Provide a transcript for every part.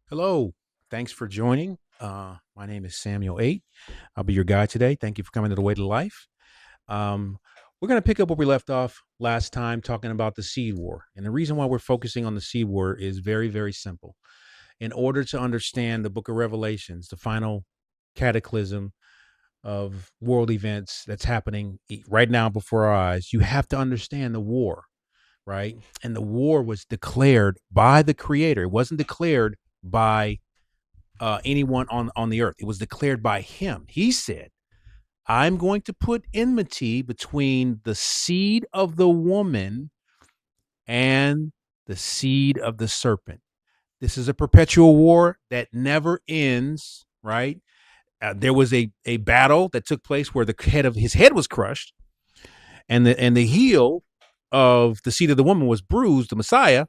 Hello. Thanks for joining. My name is Samuel 8. I'll be your guide today. Thank you for coming to the Way to Life. Um, we're going to pick up where we left off last time talking about the seed war. And the reason why we're focusing on the seed war is very, very simple. In order to understand the book of Revelations, the final cataclysm of world events that's happening right now before our eyes, you have to understand the war, right? And the war was declared by the Creator. It wasn't declared by anyone on the earth. It was declared by him. He said, I'm going to put enmity between the seed of the woman and the seed of the serpent. This is a perpetual war that never ends, right? There was a battle that took place where the head of his head was crushed, and the heel of the seed of the woman was bruised, the Messiah,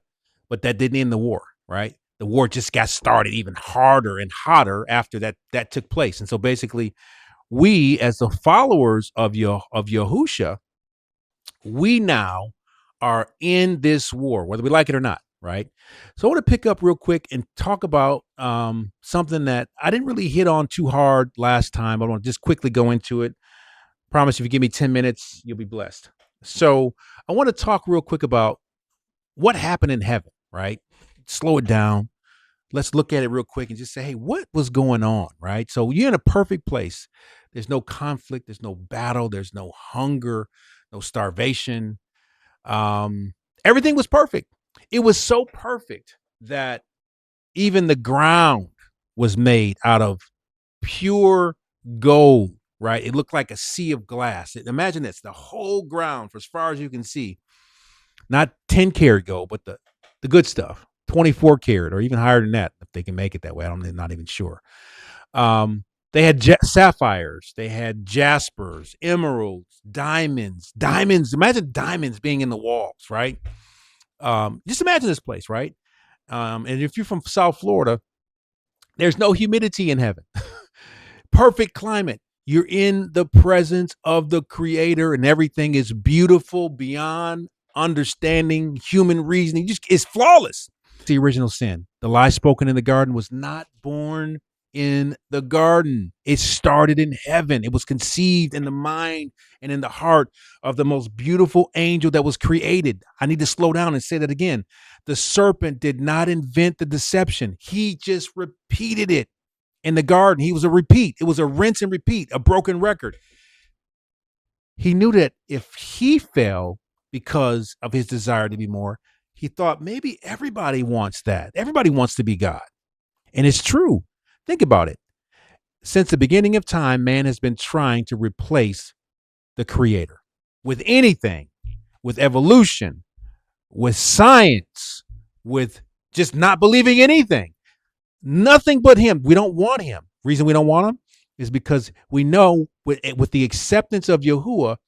but that didn't end the war, right? The war just got started even harder and hotter after that took place. And so basically, we as the followers of Yahusha, we now are in this war, whether we like it or not, right? So I want to pick up real quick and talk about something that I didn't really hit on too hard last time. I want to just quickly go into it. Promise if you give me 10 minutes, you'll be blessed. So I want to talk real quick about what happened in heaven, right? Slow it down. Let's look at it real quick and just say, hey, what was going on, right? So you're in a perfect place. There's no conflict, there's no battle, there's no hunger, no starvation. Um, Everything was perfect. It was so perfect that even the ground was made out of pure gold, right? It looked like a sea of glass. Imagine this, the whole ground, for as far as you can see, not 10 karat gold, but the good stuff, 24 karat or even higher than that, if they can make it that way. I'm not even sure. They had sapphires, they had jaspers, emeralds, diamonds, diamonds. Imagine diamonds being in the walls, right? Just imagine this place, right? And if you're from South Florida, there's no humidity in heaven. Perfect climate. You're in the presence of the creator and everything is beautiful beyond understanding, human reasoning. Just it's flawless. The original sin. The lie spoken in the garden was not born in the garden. It started in heaven. It was conceived in the mind and in the heart of the most beautiful angel that was created. I need to slow down and say that again. The serpent did not invent the deception. He just repeated it in the garden. He was a repeat. It was a rinse and repeat, a broken record. He knew that if he fell because of his desire to be more, he thought maybe everybody wants that. Everybody wants to be God. And it's true. Think about it. Since the beginning of time, man has been trying to replace the creator with anything, with evolution, with science, with just not believing anything. Nothing but him. We don't want him. Reason we don't want him is because we know with the acceptance of Yahuwah,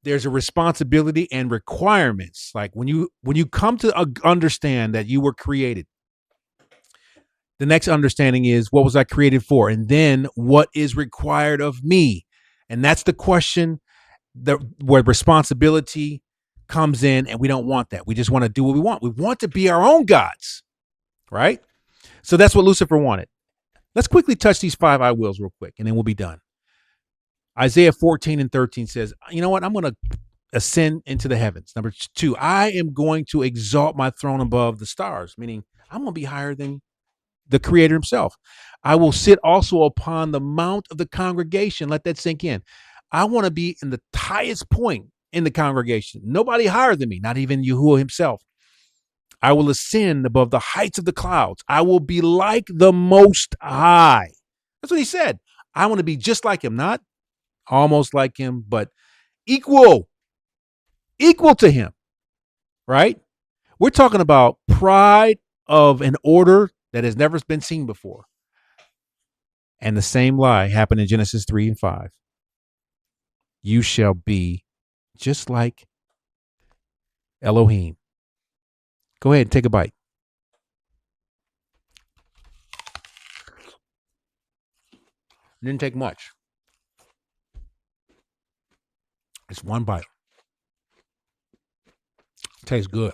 there's a responsibility and requirements. Like when you come to understand that you were created, the next understanding is what was I created for, and then what is required of me, and that's the question where responsibility comes in, and we don't want that. We just want to do what we want. We want to be our own gods, right? So that's what Lucifer wanted. Let's quickly touch these five I wills real quick, and then we'll be done. Isaiah 14 and 13 says, you know what? I'm going to ascend into the heavens. Number two, I am going to exalt my throne above the stars, meaning I'm going to be higher than the creator himself. I will sit also upon the mount of the congregation. Let that sink in. I want to be in the highest point in the congregation. Nobody higher than me, not even Yahuwah himself. I will ascend above the heights of the clouds. I will be like the Most High. That's what he said. I want to be just like him, not almost like him, but equal to him, right? We're talking about pride of an order that has never been seen before. And the same lie happened in Genesis 3 and 5. You shall be just like Elohim. Go ahead and take a bite. It didn't take much. It's one bite. Tastes good.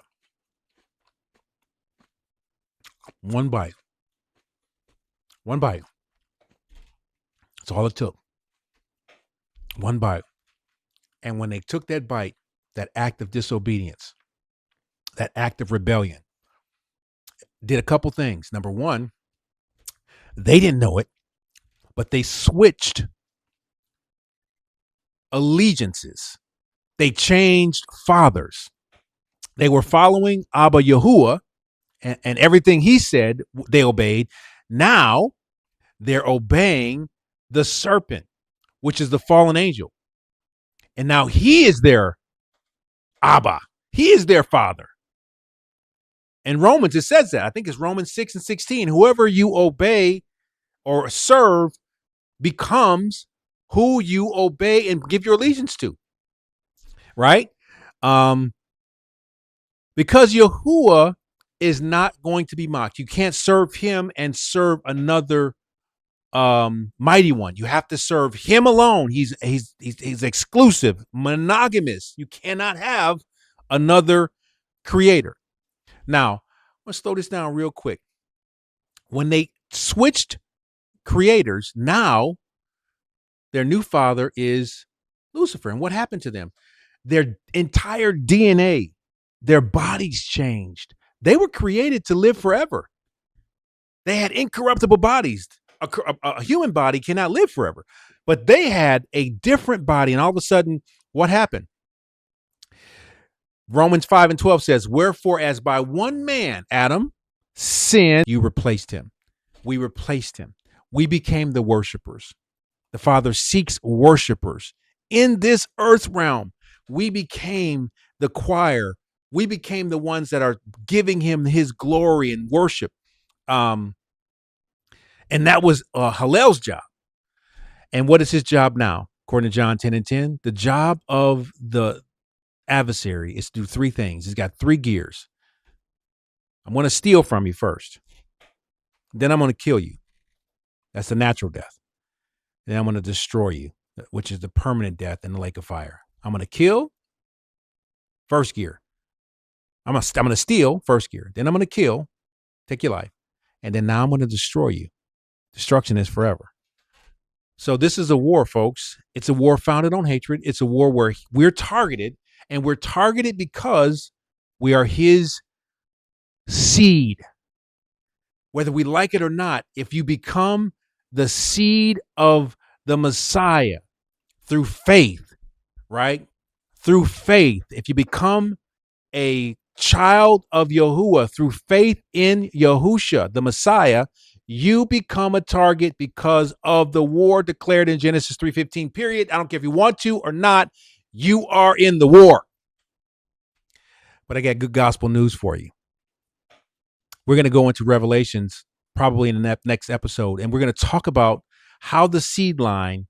One bite. One bite. That's all it took. One bite. And when they took that bite, that act of disobedience, that act of rebellion, did a couple things. Number one, they didn't know it, but they switched allegiances. They changed fathers. They were following Abba Yahuwah, and everything he said, they obeyed. Now they're obeying the serpent, which is the fallen angel. And now he is their Abba. He is their father. In Romans, it says that. I think it's Romans 6:16. Whoever you obey or serve becomes who you obey and give your allegiance to. Right? Because Yahuwah is not going to be mocked. You can't serve him and serve another mighty one. You have to serve him alone. He's exclusive, monogamous. You cannot have another creator. Now, let's slow this down real quick. When they switched creators, now their new father is Lucifer. And what happened to them? Their entire DNA, their bodies changed. They were created to live forever. They had incorruptible bodies. A human body cannot live forever, but they had a different body. And all of a sudden, what happened? Romans 5:12 says, wherefore, as by one man, Adam, sin, you replaced him. We replaced him. We became the worshipers. The Father seeks worshipers. In this earth realm, we became the choir. We became the ones that are giving him his glory and worship. And that was Hallel's job. And what is his job now? According to John 10:10, the job of the adversary is to do three things. He's got three gears. I'm going to steal from you first. Then I'm going to kill you. That's the natural death. Then I'm going to destroy you, which is the permanent death in the lake of fire. I'm going to kill, first gear. I'm going to steal, first gear. Then I'm going to kill, take your life. And then now I'm going to destroy you. Destruction is forever. So this is a war, folks. It's a war founded on hatred. It's a war where we're targeted, and we're targeted because we are his seed. Whether we like it or not, if you become the seed of the Messiah through faith, right? Through faith, if you become a child of Yahuwah through faith in Yahusha, the Messiah, you become a target because of the war declared in Genesis 3:15, period. I don't care if you want to or not, you are in the war. But I got good gospel news for you. We're going to go into Revelations probably in the next episode, and we're going to talk about how the Seedline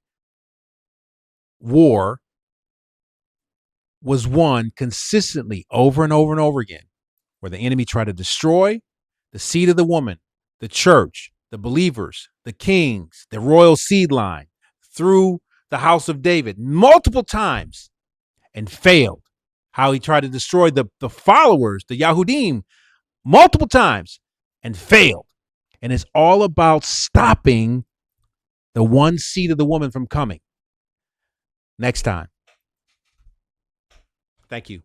war was won consistently over and over and over again, where the enemy tried to destroy the seed of the woman, the church, the believers, the kings, the royal seed line through the house of David multiple times and failed. How he tried to destroy the followers, the Yahudim, multiple times and failed. And it's all about stopping the one seed of the woman from coming. Next time. Thank you.